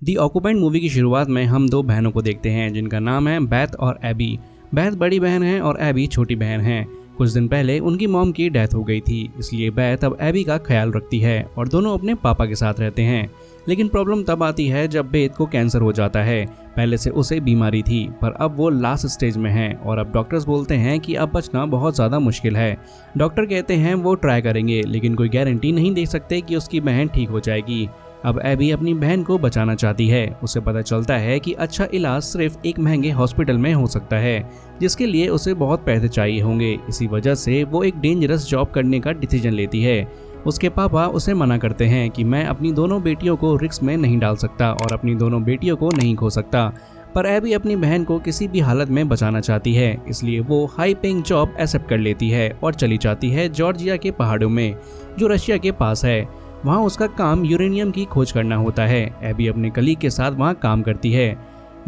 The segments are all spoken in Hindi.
दी ऑक्यूपेंट मूवी की शुरुआत में हम दो बहनों को देखते हैं जिनका नाम है बेथ और एबी। बेथ बड़ी बहन है और एबी छोटी बहन है। कुछ दिन पहले उनकी मॉम की डेथ हो गई थी, इसलिए बेथ अब एबी का ख्याल रखती है और दोनों अपने पापा के साथ रहते हैं। लेकिन प्रॉब्लम तब आती है जब बेथ को कैंसर हो जाता है। पहले से उसे बीमारी थी पर अब वो लास्ट स्टेज में है और अब डॉक्टर्स बोलते हैं कि अब बचना बहुत ज़्यादा मुश्किल है। डॉक्टर कहते हैं वो ट्राई करेंगे लेकिन कोई गारंटी नहीं दे सकते कि उसकी बहन ठीक हो जाएगी। अब एबी अपनी बहन को बचाना चाहती है। उसे पता चलता है कि अच्छा इलाज सिर्फ एक महंगे हॉस्पिटल में हो सकता है जिसके लिए उसे बहुत पैसे चाहिए होंगे। इसी वजह से वो एक डेंजरस जॉब करने का डिसीजन लेती है। उसके पापा उसे मना करते हैं कि मैं अपनी दोनों बेटियों को रिस्क में नहीं डाल सकता और अपनी दोनों बेटियों को नहीं खो सकता। पर एबी अपनी बहन को किसी भी हालत में बचाना चाहती है, इसलिए वो हाई पेइंग जॉब एक्सेप्ट कर लेती है और चली जाती है जॉर्जिया के पहाड़ों में जो रशिया के पास है। वहाँ उसका काम यूरेनियम की खोज करना होता है। एबी अपने कलीग के साथ वहाँ काम करती है।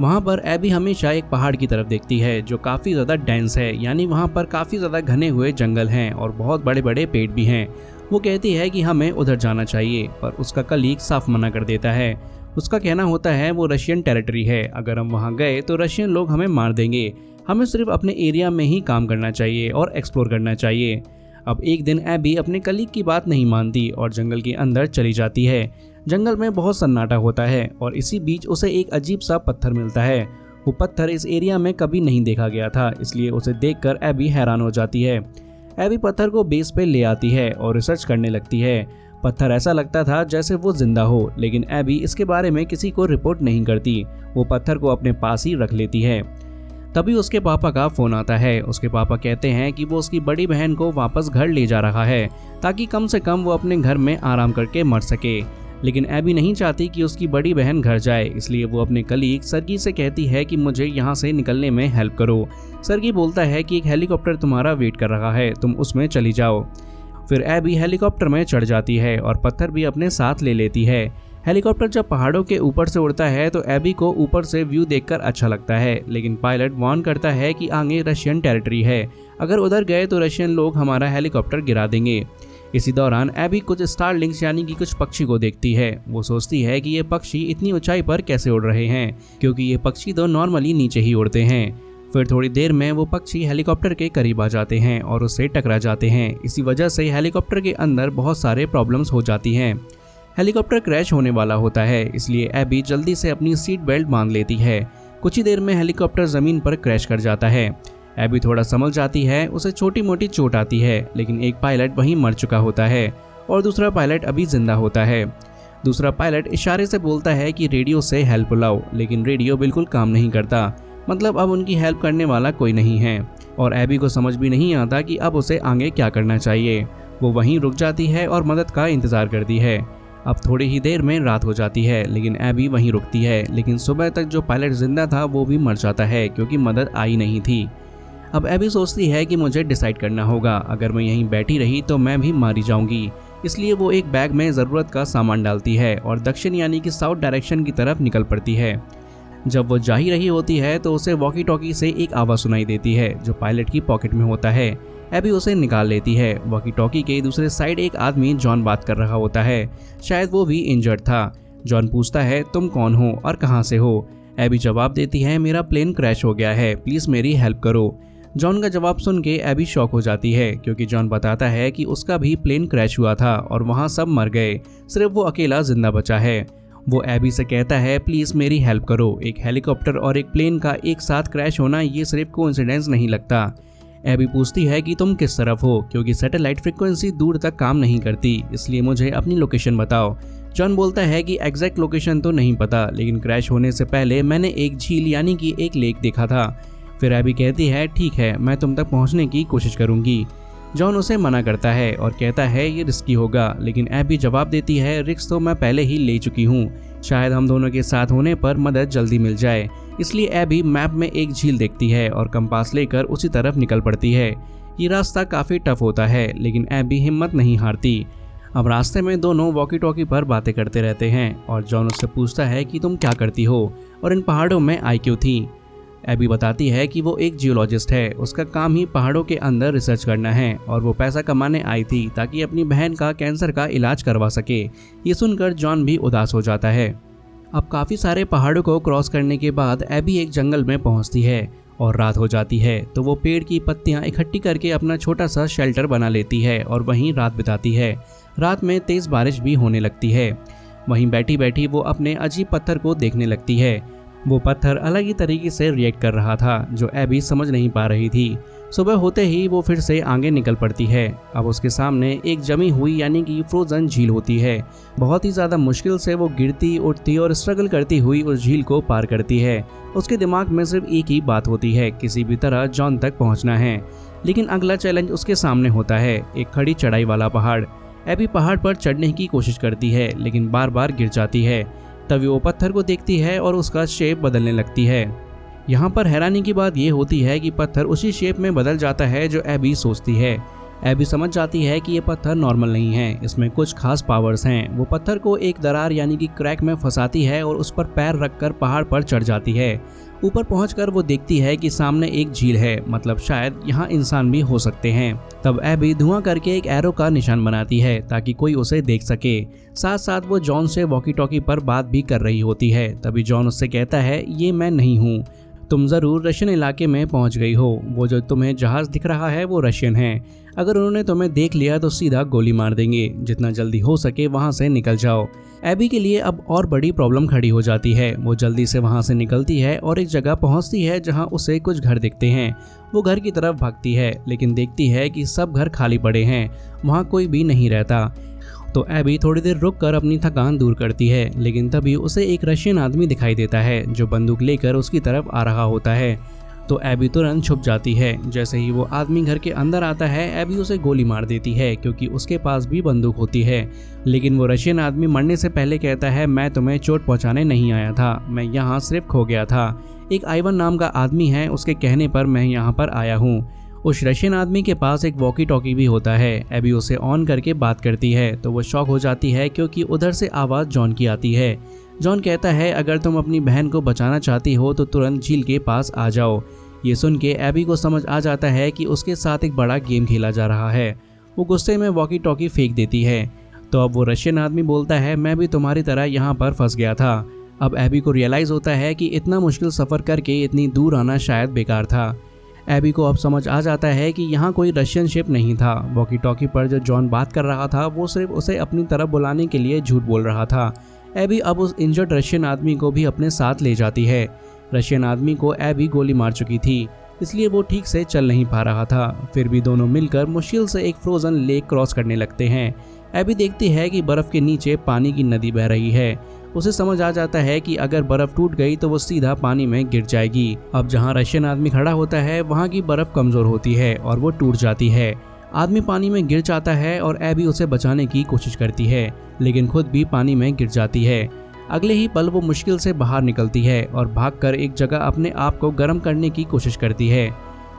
वहाँ पर एबी हमेशा एक पहाड़ की तरफ देखती है जो काफ़ी ज़्यादा डेंस है, यानी वहाँ पर काफ़ी ज़्यादा घने हुए जंगल हैं और बहुत बड़े बड़े पेड़ भी हैं। वो कहती है कि हमें उधर जाना चाहिए पर उसका कलीग साफ मना कर देता है। उसका कहना होता है वो रशियन टेरिटरी है, अगर हम वहाँ गए तो रशियन लोग हमें मार देंगे। हमें सिर्फ अपने एरिया में ही काम करना चाहिए और एक्सप्लोर करना चाहिए। अब एक दिन एबी अपने कलीग की बात नहीं मानती और जंगल के अंदर चली जाती है। जंगल में बहुत सन्नाटा होता है और इसी बीच उसे एक अजीब सा पत्थर मिलता है। वो पत्थर इस एरिया में कभी नहीं देखा गया था, इसलिए उसे देखकर एबी हैरान हो जाती है। एबी पत्थर को बेस पे ले आती है और रिसर्च करने लगती है। पत्थर ऐसा लगता था जैसे वो जिंदा हो, लेकिन एबी इसके बारे में किसी को रिपोर्ट नहीं करती। वो पत्थर को अपने पास ही रख लेती है। तभी उसके पापा का फ़ोन आता है। उसके पापा कहते हैं कि वो उसकी बड़ी बहन को वापस घर ले जा रहा है ताकि कम से कम वो अपने घर में आराम करके मर सके। लेकिन एबी नहीं चाहती कि उसकी बड़ी बहन घर जाए, इसलिए वो अपने कलीग सर्गी से कहती है कि मुझे यहाँ से निकलने में हेल्प करो। सर्गी बोलता है कि एक हेलीकॉप्टर तुम्हारा वेट कर रहा है, तुम उसमें चली जाओ। फिर एबी हेलीकॉप्टर में चढ़ जाती है और पत्थर भी अपने साथ ले लेती है। हेलीकॉप्टर जब पहाड़ों के ऊपर से उड़ता है तो एबी को ऊपर से व्यू देखकर अच्छा लगता है, लेकिन पायलट वार्न करता है कि आगे रशियन टेरिटरी है, अगर उधर गए तो रशियन लोग हमारा हेलीकॉप्टर गिरा देंगे। इसी दौरान एबी कुछ स्टारलिंक्स यानी कि कुछ पक्षी को देखती है। वो सोचती है कि ये पक्षी इतनी ऊंचाई पर कैसे उड़ रहे हैं, क्योंकि ये पक्षी तो नॉर्मली नीचे ही उड़ते हैं। फिर थोड़ी देर में वो पक्षी हेलीकॉप्टर के करीब आ जाते हैं और उससे टकरा जाते हैं। इसी वजह से हेलीकॉप्टर के अंदर बहुत सारे प्रॉब्लम्स हो जाती हैं। हेलीकॉप्टर क्रैश होने वाला होता है, इसलिए एबी जल्दी से अपनी सीट बेल्ट बांध लेती है। कुछ ही देर में हेलीकॉप्टर ज़मीन पर क्रैश कर जाता है। एबी थोड़ा संभल जाती है, उसे छोटी मोटी चोट आती है, लेकिन एक पायलट वहीं मर चुका होता है और दूसरा पायलट अभी जिंदा होता है। दूसरा पायलट इशारे से बोलता है कि रेडियो से हेल्प बुलाओ, लेकिन रेडियो बिल्कुल काम नहीं करता। मतलब अब उनकी हेल्प करने वाला कोई नहीं है और एबी को समझ भी नहीं आता कि अब उसे आगे क्या करना चाहिए। वो वहीं रुक जाती है और मदद का इंतज़ार करती है। अब थोड़ी ही देर में रात हो जाती है, लेकिन एबी वहीं रुकती है। लेकिन सुबह तक जो पायलट जिंदा था वो भी मर जाता है क्योंकि मदद आई नहीं थी। अब एबी सोचती है कि मुझे डिसाइड करना होगा, अगर मैं यहीं बैठी रही तो मैं भी मारी जाऊंगी। इसलिए वो एक बैग में ज़रूरत का सामान डालती है और दक्षिण यानी कि साउथ डायरेक्शन की तरफ निकल पड़ती है। जब वो जा ही रही होती है तो उसे वॉकी टॉकी से एक आवाज़ सुनाई देती है जो पायलट की पॉकेट में होता है। एबी उसे निकाल लेती है। वॉकी टॉकी के दूसरे साइड एक आदमी जॉन बात कर रहा होता है, शायद वो भी इंजर्ड था। जॉन पूछता है तुम कौन हो और कहाँ से हो। एबी जवाब देती है मेरा प्लेन क्रैश हो गया है, प्लीज़ मेरी हेल्प करो। जॉन का जवाब सुन के एबी शॉक हो जाती है क्योंकि जॉन बताता है कि उसका भी प्लेन क्रैश हुआ था और वहाँ सब मर गए, सिर्फ वो अकेला जिंदा बचा है। वो एबी से कहता है प्लीज़ मेरी हेल्प करो, एक हेलीकॉप्टर और एक प्लेन का एक साथ क्रैश होना ये सिर्फ कोइंसिडेंस नहीं लगता। एबी पूछती है कि तुम किस तरफ हो, क्योंकि सैटेलाइट फ्रिक्वेंसी दूर तक काम नहीं करती, इसलिए मुझे अपनी लोकेशन बताओ। जॉन बोलता है कि एग्जैक्ट लोकेशन तो नहीं पता, लेकिन क्रैश होने से पहले मैंने एक झील यानी कि एक लेक देखा था। फिर एबी कहती है ठीक है, मैं तुम तक पहुंचने की कोशिश करूंगी। जॉन उसे मना करता है और कहता है ये रिस्की होगा, लेकिन एबी जवाब देती है रिस्क तो मैं पहले ही ले चुकी हूँ, शायद हम दोनों के साथ होने पर मदद जल्दी मिल जाए। इसलिए एबी मैप में एक झील देखती है और कंपास लेकर उसी तरफ निकल पड़ती है। ये रास्ता काफ़ी टफ होता है, लेकिन एबी हिम्मत नहीं हारती। अब रास्ते में दोनों वॉकी टॉकी पर बातें करते रहते हैं और जॉन उससे पूछता है कि तुम क्या करती हो और इन पहाड़ों में आई क्यों थी। एबी बताती है कि वो एक जियोलॉजिस्ट है, उसका काम ही पहाड़ों के अंदर रिसर्च करना है और वो पैसा कमाने आई थी ताकि अपनी बहन का कैंसर का इलाज करवा सके। ये सुनकर जॉन भी उदास हो जाता है। अब काफ़ी सारे पहाड़ों को क्रॉस करने के बाद एबी एक जंगल में पहुंचती है और रात हो जाती है। तो वो पेड़ की पत्तियां इकट्ठी करके अपना छोटा सा शेल्टर बना लेती है और वहीं रात बिताती है। रात में तेज़ बारिश भी होने लगती है। वहीं बैठी बैठी वो अपने अजीब पत्थर को देखने लगती है। वो पत्थर अलग ही तरीके से रिएक्ट कर रहा था जो एबी समझ नहीं पा रही थी। सुबह होते ही वो फिर से आगे निकल पड़ती है। अब उसके सामने एक जमी हुई यानी कि फ्रोजन झील होती है। बहुत ही ज़्यादा मुश्किल से वो गिरती उठती और स्ट्रगल करती हुई उस झील को पार करती है। उसके दिमाग में सिर्फ एक ही बात होती है, किसी भी तरह जॉन तक पहुंचना है। लेकिन अगला चैलेंज उसके सामने होता है, एक खड़ी चढ़ाई वाला पहाड़। एबी पहाड़ पर चढ़ने की कोशिश करती है लेकिन बार बार गिर जाती है। तभी वो पत्थर को देखती है और उसका शेप बदलने लगती है। यहाँ पर हैरानी की बात यह होती है कि पत्थर उसी शेप में बदल जाता है जो एबी सोचती है। एबी समझ जाती है कि ये पत्थर नॉर्मल नहीं है, इसमें कुछ खास पावर्स हैं। वो पत्थर को एक दरार यानी कि क्रैक में फंसाती है और उस पर पैर रखकर पहाड़ पर चढ़ जाती है। ऊपर पहुंचकर वो देखती है कि सामने एक झील है, मतलब शायद यहाँ इंसान भी हो सकते हैं। तब एबी धुआं करके एक एरो का निशान बनाती है ताकि कोई उसे देख सके। साथ साथ वो जॉन से वॉकी टॉकी पर बात भी कर रही होती है। तभी जॉन उससे कहता है, ये मैं नहीं हूँ, तुम ज़रूर रशियन इलाके में पहुंच गई हो। वो जो तुम्हें जहाज़ दिख रहा है वो रशियन है। अगर उन्होंने तुम्हें देख लिया तो सीधा गोली मार देंगे। जितना जल्दी हो सके वहां से निकल जाओ। एबी के लिए अब और बड़ी प्रॉब्लम खड़ी हो जाती है। वो जल्दी से वहां से निकलती है और एक जगह पहुंचती है जहां उसे कुछ घर दिखते हैं। वो घर की तरफ भागती है लेकिन देखती है कि सब घर खाली पड़े हैं, वहाँ कोई भी नहीं रहता। तो एबी थोड़ी देर रुककर अपनी थकान दूर करती है, लेकिन तभी उसे एक रशियन आदमी दिखाई देता है जो बंदूक लेकर उसकी तरफ आ रहा होता है। तो एबी तुरंत छुप जाती है। जैसे ही वो आदमी घर के अंदर आता है एबी उसे गोली मार देती है क्योंकि उसके पास भी बंदूक होती है। लेकिन वो रशियन आदमी मरने से पहले कहता है, मैं तुम्हें चोट पहुंचाने नहीं आया था, मैं यहाँ सिर्फ खो गया था। एक आइवन नाम का आदमी है, उसके कहने पर मैं यहाँ पर आया हूँ। उस रशियन आदमी के पास एक वॉकी टॉकी भी होता है। एबी उसे ऑन करके बात करती है तो वो शॉक हो जाती है क्योंकि उधर से आवाज़ जॉन की आती है। जॉन कहता है, अगर तुम अपनी बहन को बचाना चाहती हो तो तुरंत झील के पास आ जाओ। ये सुन के एबी को समझ आ जाता है कि उसके साथ एक बड़ा गेम खेला जा रहा है। वो गुस्से में वॉकी टॉकी फेंक देती है। तो अब वो रशियन आदमी बोलता है, मैं भी तुम्हारी तरह यहाँ पर फंस गया था। अब एबी को रियलाइज़ होता है कि इतना मुश्किल सफ़र करके इतनी दूर आना शायद बेकार था। एबी को अब समझ आ जाता है कि यहाँ कोई रशियन शिप नहीं था। वॉकी टॉकी पर जो जॉन बात कर रहा था वो सिर्फ उसे अपनी तरफ बुलाने के लिए झूठ बोल रहा था। एबी अब उस इंजर्ड रशियन आदमी को भी अपने साथ ले जाती है। रशियन आदमी को एबी गोली मार चुकी थी, इसलिए वो ठीक से चल नहीं पा रहा था। फिर भी दोनों मिलकर मुश्किल से एक फ्रोजन लेक क्रॉस करने लगते हैं। एबी देखती है कि बर्फ़ के नीचे पानी की नदी बह रही है। उसे समझ आ जाता है कि अगर बर्फ़ टूट गई तो वो सीधा पानी में गिर जाएगी। अब जहाँ रशियन आदमी खड़ा होता है वहाँ की बर्फ़ कमज़ोर होती है और वो टूट जाती है। आदमी पानी में गिर जाता है और एबी उसे बचाने की कोशिश करती है लेकिन खुद भी पानी में गिर जाती है। अगले ही पल वो मुश्किल से बाहर निकलती है और भागकर एक जगह अपने आप को गर्म करने की कोशिश करती है।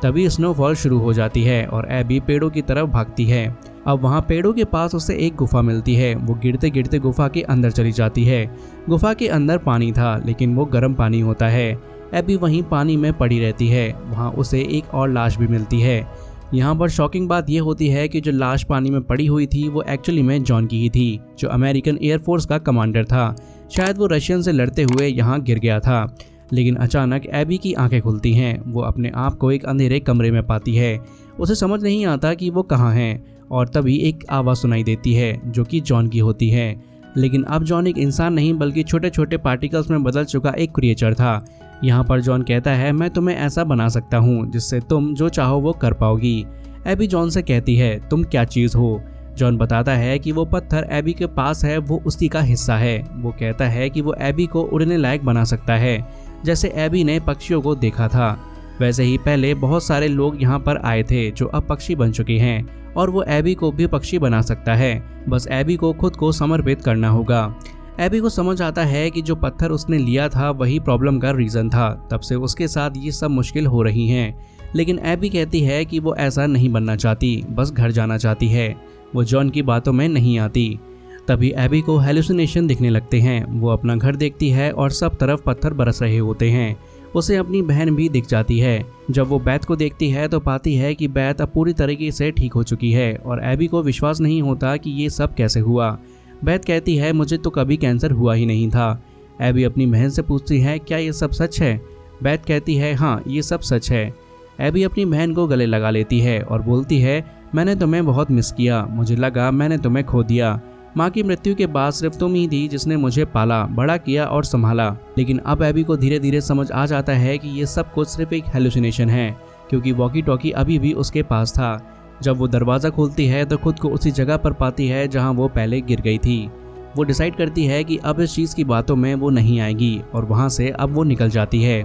तभी स्नोफॉल शुरू हो जाती है और एबी पेड़ों की तरफ भागती है। अब वहाँ पेड़ों के पास उसे एक गुफा मिलती है। वो गिरते गिरते गुफा के अंदर चली जाती है। गुफा के अंदर पानी था लेकिन वो गर्म पानी होता है। एबी वहीं पानी में पड़ी रहती है। वहाँ उसे एक और लाश भी मिलती है। यहाँ पर शॉकिंग बात यह होती है कि जो लाश पानी में पड़ी हुई थी वो एक्चुअली में जॉन की ही थी, जो अमेरिकन एयरफोर्स का कमांडर था। शायद वो रशियन से लड़ते हुए यहाँ गिर गया था। लेकिन अचानक एबी की आंखें खुलती हैं। वो अपने आप को एक अंधेरे कमरे में पाती है। उसे समझ नहीं आता कि वो कहाँ है और तभी एक आवाज़ सुनाई देती है जो कि जॉन की होती है। लेकिन अब जॉन एक इंसान नहीं बल्कि छोटे छोटे पार्टिकल्स में बदल चुका एक क्रिएचर था। यहाँ पर जॉन कहता है, मैं तुम्हें ऐसा बना सकता हूँ जिससे तुम जो चाहो वो कर पाओगी। एबी जॉन से कहती है, तुम क्या चीज़ हो? जॉन बताता है कि वो पत्थर एबी के पास है, वो उसी का हिस्सा है। वो कहता है कि वो एबी को उड़ने लायक बना सकता है, जैसे एबी ने पक्षियों को देखा था। वैसे ही पहले बहुत सारे लोग यहाँ पर आए थे जो अब पक्षी बन चुके हैं और वो एबी को भी पक्षी बना सकता है। बस एबी को खुद को समर्पित करना होगा। एबी को समझ आता है कि जो पत्थर उसने लिया था वही प्रॉब्लम का रीज़न था। तब से उसके साथ ये सब मुश्किल हो रही हैं। लेकिन एबी कहती है कि वो ऐसा नहीं बनना चाहती, बस घर जाना चाहती है। वो जॉन की बातों में नहीं आती। तभी एबी को हेलुसिनेशन दिखने लगते हैं। वो अपना घर देखती है और सब तरफ पत्थर बरस रहे होते हैं। उसे अपनी बहन भी दिख जाती है। जब वो बैथ को देखती है तो पाती है कि बैथ अब पूरी तरीके से ठीक हो चुकी है और एबी को विश्वास नहीं होता कि ये सब कैसे हुआ। बैथ कहती है, मुझे तो कभी कैंसर हुआ ही नहीं था। एबी अपनी बहन से पूछती है, क्या ये सब सच है? बेथ कहती है, हाँ ये सब सच है। एबी अपनी बहन को गले लगा लेती है और बोलती है, मैंने तुम्हें बहुत मिस किया, मुझे लगा मैंने तुम्हें खो दिया। माँ की मृत्यु के बाद सिर्फ तुम ही थी जिसने मुझे पाला, बड़ा किया और संभाला। लेकिन अब एबी को धीरे धीरे समझ आ जाता है कि ये सब कुछ सिर्फ एक हेलुसिनेशन है, क्योंकि वॉकी टॉकी अभी भी उसके पास था। जब वो दरवाज़ा खोलती है तो खुद को उसी जगह पर पाती है जहाँ वो पहले गिर गई थी। वो डिसाइड करती है कि अब इस चीज़ की बातों में वो नहीं आएगी और वहाँ से अब वो निकल जाती है।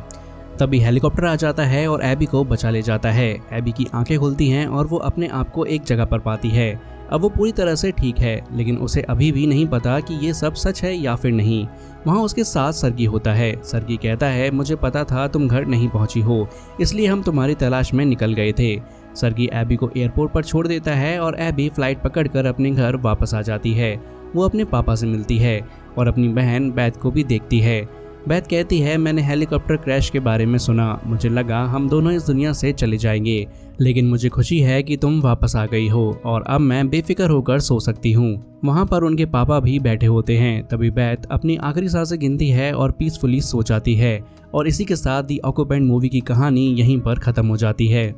तभी हेलीकॉप्टर आ जाता है और एबी को बचा ले जाता है। एबी की आंखें खुलती हैं और वो अपने आप को एक जगह पर पाती है। अब वो पूरी तरह से ठीक है, लेकिन उसे अभी भी नहीं पता कि ये सब सच है या फिर नहीं। वहाँ उसके साथ सरगी होता है। सरगी कहता है, मुझे पता था तुम घर नहीं पहुँची हो, इसलिए हम तुम्हारी तलाश में निकल गए थे। सरगी एबी को एयरपोर्ट पर छोड़ देता है और एबी फ्लाइट पकड़कर अपने घर वापस आ जाती है। वो अपने पापा से मिलती है और अपनी बहन बेथ को भी देखती है। बेथ कहती है, मैंने हेलीकॉप्टर क्रैश के बारे में सुना, मुझे लगा हम दोनों इस दुनिया से चले जाएंगे, लेकिन मुझे खुशी है कि तुम वापस आ गई हो और अब मैं बेफिक्र होकर सो सकती हूँ। वहाँ पर उनके पापा भी बैठे होते हैं। तभी बेथ अपनी आखिरी सांसें गिनती है और पीसफुली सो जाती है। और इसी के साथ दी ऑक्यूपेंट मूवी की कहानी यहीं पर ख़त्म हो जाती है।